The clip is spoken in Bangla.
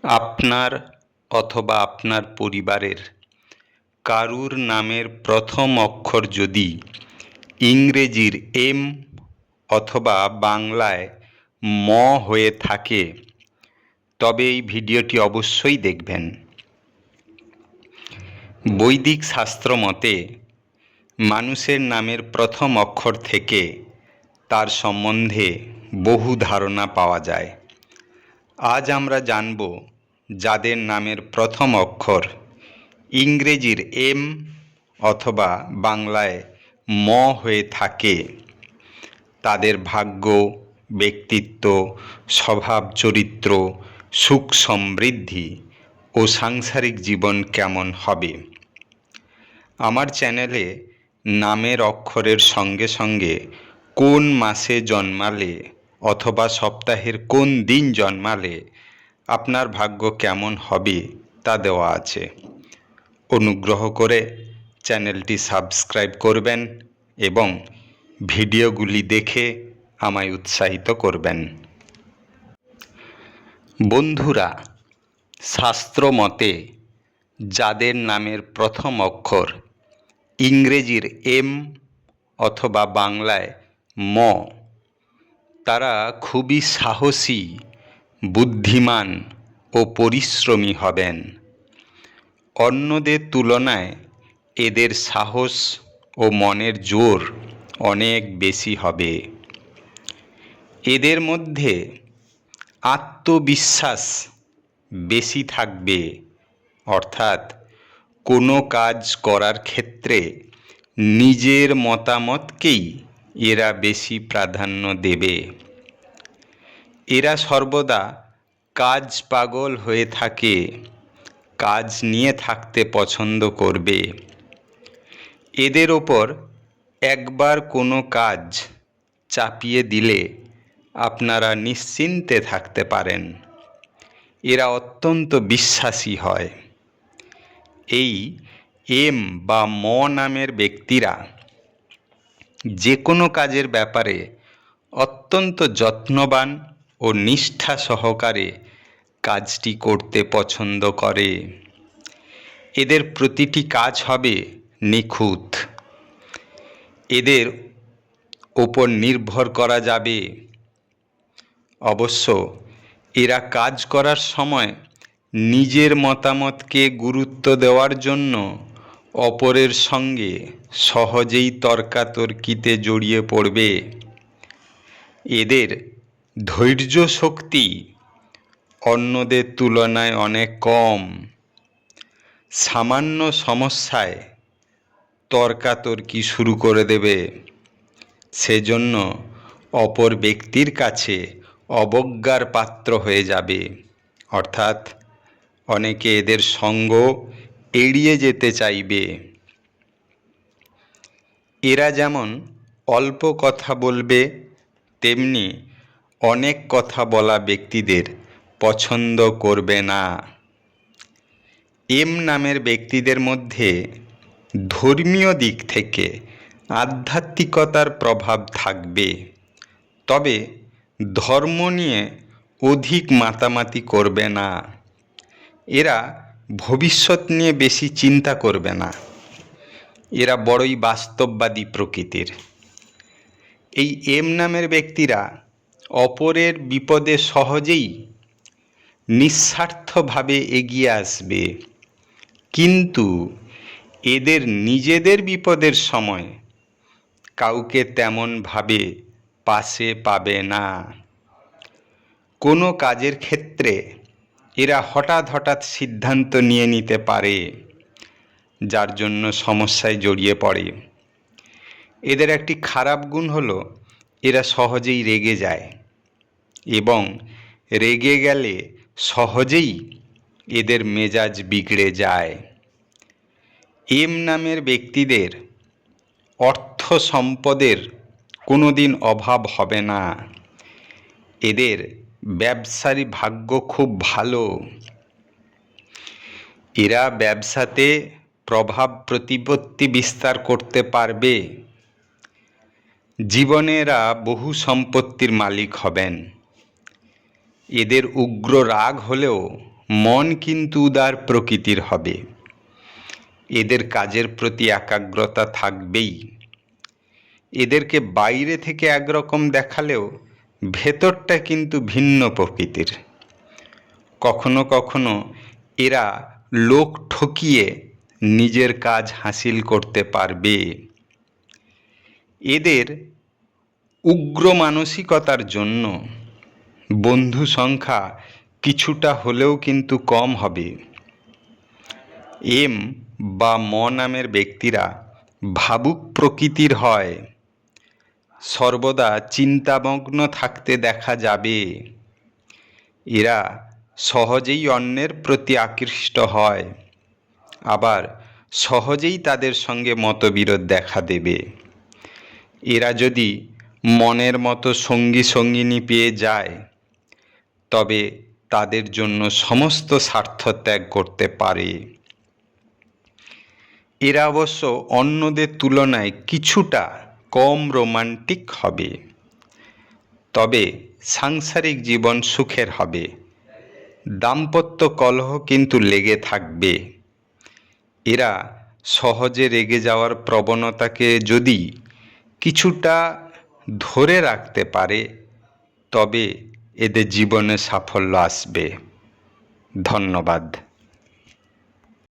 আপনার অথবা আপনার পরিবারের কারুর নামের প্রথম অক্ষর যদি ইংরেজির এম অথবা বাংলায় ম হয়ে থাকে তবে এই ভিডিওটি অবশ্যই দেখবেন। বৈদিক শাস্ত্র মতে মানুষের নামের প্রথম অক্ষর থেকে তার সম্বন্ধে বহু ধারণা পাওয়া যায়। আজ আমরা জানব যাদের নামের প্রথম অক্ষর ইংরেজির এম অথবা বাংলায় ম হয়ে থাকে তাদের ভাগ্য, ব্যক্তিত্ব, স্বভাব চরিত্র, সুখ সমৃদ্ধি ও সাংসারিক জীবন কেমন হবে। আমার চ্যানেলে নামের অক্ষরের সঙ্গে সঙ্গে কোন মাসে জন্মালে অথবা সপ্তাহের কোন দিন জন্মালে আপনার ভাগ্য কেমন হবে তা দেওয়া আছে। অনুগ্রহ করে চ্যানেলটি সাবস্ক্রাইব করবেন এবং ভিডিওগুলি দেখে আমায় উৎসাহিত করবেন। বন্ধুরা, শাস্ত্র মতে যাদের নামের প্রথম অক্ষর ইংরেজির এম অথবা বাংলায় ম, তারা খুবই সাহসী, বুদ্ধিমান ও পরিশ্রমী হবেন। অন্যদের তুলনায় এদের সাহস ও মনের জোর অনেক বেশি হবে। এদের মধ্যে আত্মবিশ্বাস বেশি থাকবে, অর্থাৎ কোনো কাজ করার ক্ষেত্রে নিজের মতামতকেই এরা বেশি প্রাধান্য দেবে। এরা সর্বদা কাজ পাগল হয়ে থাকে, কাজ নিয়ে থাকতে পছন্দ করবে। এদের ওপর একবার কোনো কাজ চাপিয়ে দিলে আপনারা নিশ্চিন্তে থাকতে পারেন। এরা অত্যন্ত বিশ্বাসী হয়। এই এম বা ম নামের ব্যক্তিরা যে কোনো কাজের ব্যাপারে অত্যন্ত যত্নবান ও নিষ্ঠা সহকারে কাজটি করতে পছন্দ করে। এদের প্রতিটি কাজ হবে নিখুঁত। এদের ওপর নির্ভর করা যাবে। অবশ্য এরা কাজ করার সময় নিজের মতামতকে গুরুত্ব দেওয়ার জন্য অপরের সঙ্গে সহজেই তর্কাতর্কিতে জড়িয়ে পড়বে। এদের ধৈর্য শক্তি অন্যদের তুলনায় অনেক কম। সামান্য সমস্যায় তর্কাতর্কি শুরু করে দেবে। সেজন্য অপর ব্যক্তির কাছে অবজ্ঞার পাত্র হয়ে যাবে, অর্থাৎ অনেকে এদের সঙ্গ এড়িয়ে যেতে চাইবে। এরা যেমন অল্প কথা বলবে, তেমনি অনেক কথা বলা ব্যক্তিদের পছন্দ করবে না। এম নামের ব্যক্তিদের মধ্যে ধর্মীয় দিক থেকে আধ্যাত্মিকতার প্রভাব থাকবে, তবে ধর্ম নিয়ে অধিক মাতামাতি করবে না। এরা ভবিষ্যৎ নিয়ে বেশি চিন্তা করবে না। এরা বড়ই বাস্তববাদী প্রকৃতির। এই এম নামের ব্যক্তিরা অপরের বিপদে সহজেই নিঃস্বার্থভাবে এগিয়ে আসবে, কিন্তু এদের নিজেদের বিপদের সময় কাউকে তেমনভাবে পাশে পাবে না। কোনো কাজের ক্ষেত্রে এরা হঠাৎ হঠাৎ সিদ্ধান্ত নিয়ে নিতে পারে, যার জন্য সমস্যায় জড়িয়ে পড়ে। এদের একটি খারাপ গুণ হলো এরা সহজেই রেগে যায় এবং রেগে গেলে সহজেই এদের মেজাজ বিগড়ে যায়। এম নামের ব্যক্তিদের অর্থ সম্পদের কোনো দিন অভাব হবে না। এদের ব্যবসারী ভাগ্য খুব ভালো। এরা ব্যবসাতে প্রভাব প্রতিপত্তি বিস্তার করতে পারবে। জীবনে এরা বহু সম্পত্তির মালিক হবেন। এদের উগ্র রাগ হলেও মন কিন্তু উদার প্রকৃতির হবে। এদের কাজের প্রতি একাগ্রতা থাকবেই। এদেরকে বাইরে থেকে একরকম দেখালেও ভেতরটা কিন্তু ভিন্ন প্রকৃতির। কখনো কখনো এরা লোক ঠকিয়ে নিজের কাজ হাসিল করতে পারবে। এদের উগ্র মানসিকতার জন্য বন্ধু সংখ্যা কিছুটা হলেও কিন্তু কম হবে। এম বা ম নামের ব্যক্তিরা ভাবুক প্রকৃতির হয়। সর্বদা চিন্তামগ্ন থাকতে দেখা যাবে। এরা সহজেই অন্যের প্রতি আকৃষ্ট হয়, আবার সহজেই তাদের সঙ্গে মতবিরোধ দেখা দেবে। এরা যদি মনের মতো সঙ্গী সঙ্গিনী পেয়ে যায়, তবে তাদের জন্য সমস্ত স্বার্থ ত্যাগ করতে পারে। এরা অবশ্য অন্যদের তুলনায় কিছুটা কম রোমান্টিক হবে, তবে সাংসারিক জীবন সুখের হবে। দাম্পত্য কলহ কিন্তু লেগে থাকবে। এরা সহজে রেগে যাওয়ার প্রবণতাকে যদি কিছুটা ধরে রাখতে পারে, তবে এদের জীবনে সাফল্য আসবে। ধন্যবাদ।